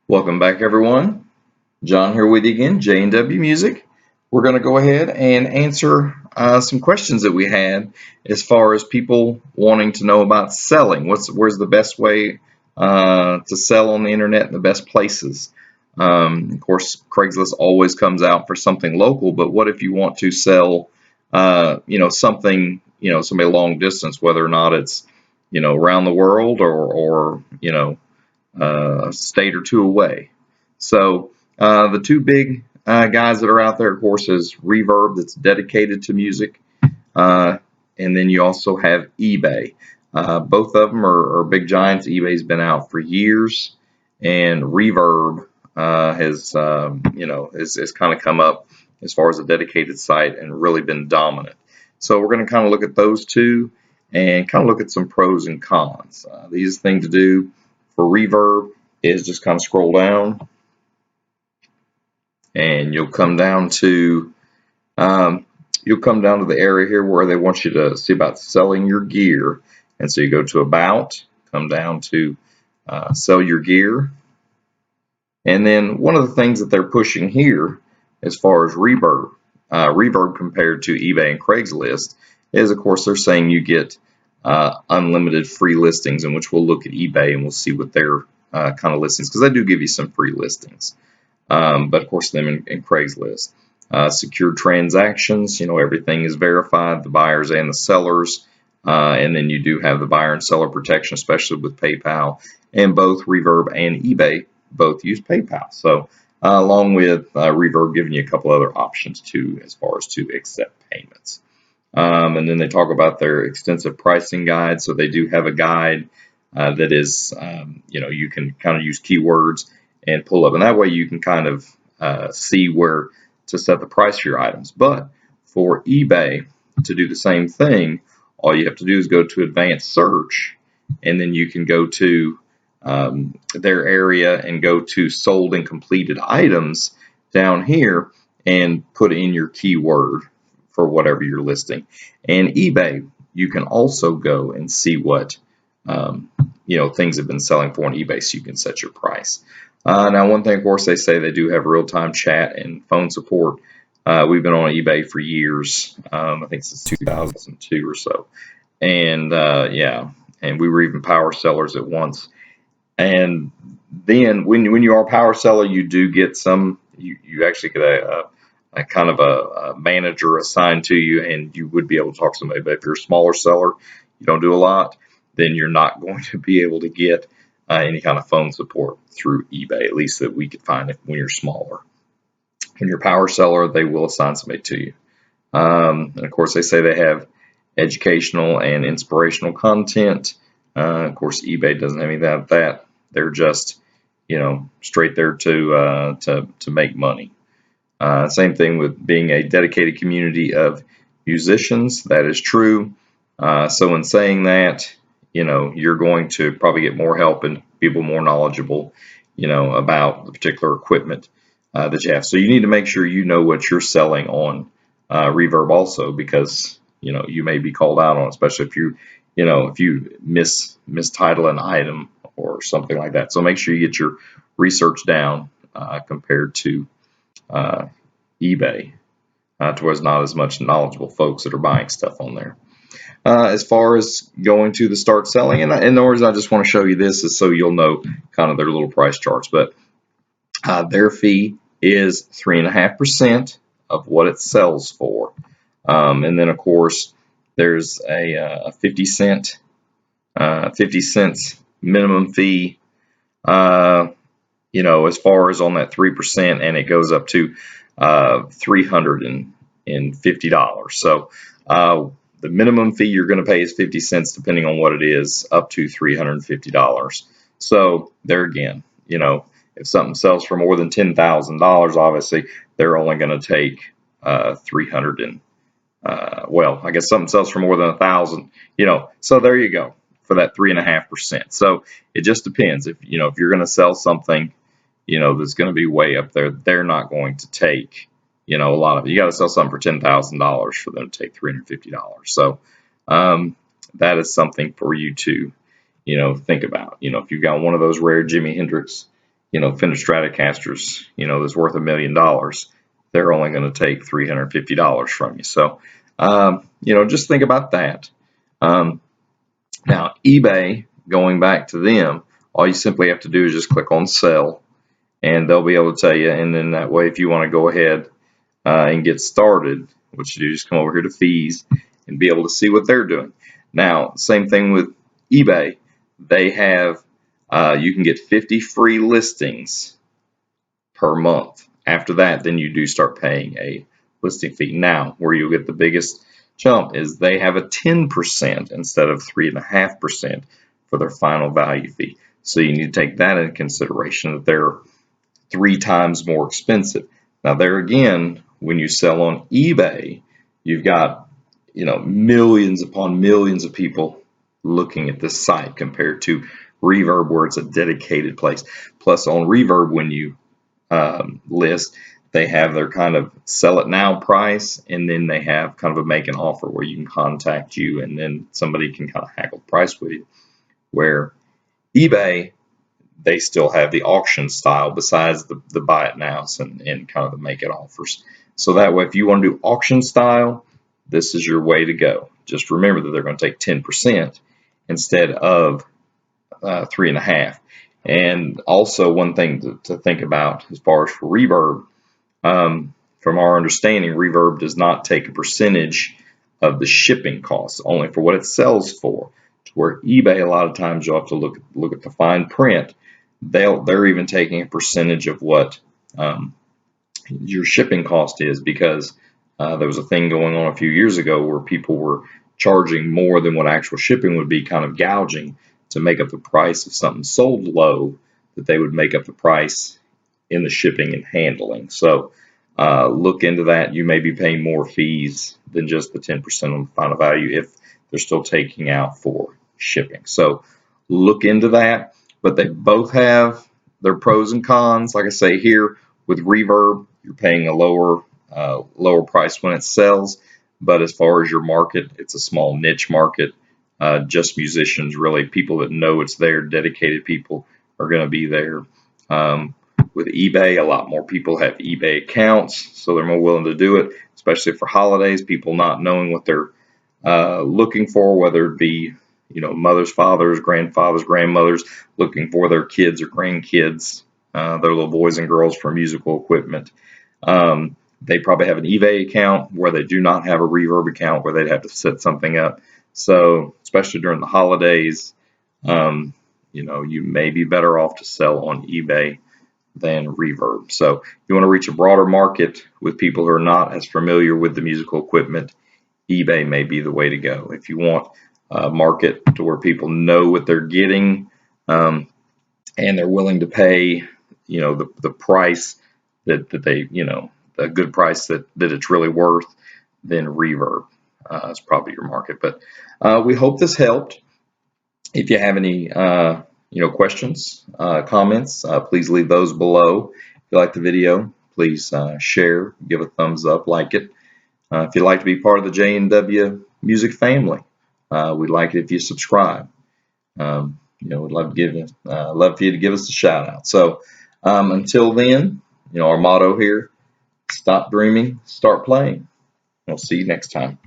Welcome back, everyone. John here with you again, J&W Music. We're going to go ahead and answer some questions that we had as far as people wanting to know about selling. Where's the best way to sell on the internet and the best places? Of course, Craigslist always comes out for something local, but what if you want to sell, something, somebody long distance, whether or not it's, around the world or a state or two away. So the two big guys that are out there, of course, is Reverb, that's dedicated to music, uh, and then you also have eBay. Both of them are big giants. eBay's been out for years, and Reverb has kind of come up as far as a dedicated site and really been dominant. So we're going to kind of look at those two and kind of look at some pros and cons. The easiest thing to do for Reverb is just kind of scroll down, and you'll come down to the area here where they want you to see about selling your gear. And so you go to About, come down to Sell Your Gear. And then one of the things that they're pushing here as far as Reverb compared to eBay and Craigslist is, of course, they're saying you get unlimited free listings, in which we'll look at eBay and we'll see what their kind of listings, because they do give you some free listings. But of course, them in Craigslist. Secure transactions, everything is verified, the buyers and the sellers. And then you do have the buyer and seller protection, especially with PayPal. And both Reverb and eBay both use PayPal. So along with Reverb giving you a couple other options too, as far as to accept payments. And then they talk about their extensive pricing guide. So they do have a guide that is, you can kind of use keywords and pull up, and that way you can kind of see where to set the price for your items. But for eBay to do the same thing, all you have to do is go to advanced search, and then you can go to their area and go to sold and completed items down here and put in your keyword for whatever you're listing. And eBay, you can also go and see what things have been selling for on eBay, so you can set your price. Now, one thing, of course, they say they do have real-time chat and phone support. We've been on eBay for years, I think since 2002 or so. And and we were even power sellers at once. And then when you are a power seller, you do get you actually get a kind of a manager assigned to you, and you would be able to talk to somebody. But if you're a smaller seller, you don't do a lot, then you're not going to be able to get any kind of phone support through eBay, at least that we could find it when you're smaller. When you're a power seller, they will assign somebody to you. And of course, they say they have educational and inspirational content. Of course, eBay doesn't have any of that. They're just, straight there to make money. Same thing with being a dedicated community of musicians. That is true. So in saying that, you're going to probably get more help and people more knowledgeable, about the particular equipment that you have. So you need to make sure you know what you're selling on Reverb also, because you may be called out on, especially if you mistitle an item or something like that. So make sure you get your research down compared to eBay, to where there's not as much knowledgeable folks that are buying stuff on there. As far as going to the start selling, and the reason I just want to show you this is so you'll know kind of their little price charts. But their fee is 3.5% of what it sells for, and then of course there's a 50 cents minimum fee. As far as on that 3%, and it goes up to $350. So the minimum fee you're going to pay is 50 cents, depending on what it is, up to $350. So there again, if something sells for more than $10,000, obviously they're only going to take 300 and I guess something sells for more than 1,000. So there you go for that 3.5%. So it just depends. If you're going to sell something, that's going to be way up there, they're not going to take a lot of it. You got to sell something for $10,000 for them to take $350. So that is something for you to think about. If you've got one of those rare Jimi Hendrix finished Stratocasters, that's worth $1 million, they're only going to take $350 from you. So, just think about that. Now, eBay, going back to them, all you simply have to do is just click on sell, and they'll be able to tell you. And then that way, if you want to go ahead and get started, what you do is just come over here to fees and be able to see what they're doing. Now, same thing with eBay. They have, you can get 50 free listings per month. After that, then you do start paying a listing fee. Now, where you'll get the biggest jump is they have a 10% instead of 3.5% for their final value fee. So you need to take that into consideration, that they're 3 times more expensive. Now there again, when you sell on eBay, you've got millions upon millions of people looking at this site compared to Reverb, where it's a dedicated place. Plus on Reverb, when you list, they have their kind of sell it now price, and then they have kind of a make an offer where you can contact you and then somebody can kind of haggle the price with you. Where eBay, they still have the auction style besides the buy it nows and kind of the make it offers. So that way, if you want to do auction style, this is your way to go. Just remember that they're going to take 10% instead of 3.5%. And also one thing to think about as far as for Reverb, from our understanding, Reverb does not take a percentage of the shipping costs, only for what it sells for. To where eBay, a lot of times you'll have to look at the fine print. They're even taking a percentage of what your shipping cost is, because there was a thing going on a few years ago where people were charging more than what actual shipping would be, kind of gouging to make up the price of something sold low, that they would make up the price in the shipping and handling. So look into that. You may be paying more fees than just the 10% on the final value if they're still taking out for shipping. So look into that. But they both have their pros and cons. Like I say, here with Reverb, you're paying a lower price when it sells. But as far as your market, it's a small niche market. Just musicians, really, people that know it's there, dedicated people are going to be there. With eBay, a lot more people have eBay accounts, so they're more willing to do it, especially for holidays. People not knowing what they're looking for, whether it be mothers, fathers, grandfathers, grandmothers, looking for their kids or grandkids, their little boys and girls for musical equipment. They probably have an eBay account where they do not have a Reverb account where they'd have to set something up. So especially during the holidays, you may be better off to sell on eBay than Reverb. So if you want to reach a broader market with people who are not as familiar with the musical equipment, eBay may be the way to go. If you want a market to where people know what they're getting, and they're willing to pay, the price that they, a good price that it's really worth, then Reverb is probably your market. But we hope this helped. If you have any questions, comments, please leave those below. If you like the video, please share, give a thumbs up, like it. If you'd like to be part of the J&W Music family, we'd like it if you subscribe. We'd love for you to give us a shout out. So until then, our motto here: stop dreaming, start playing. We'll see you next time.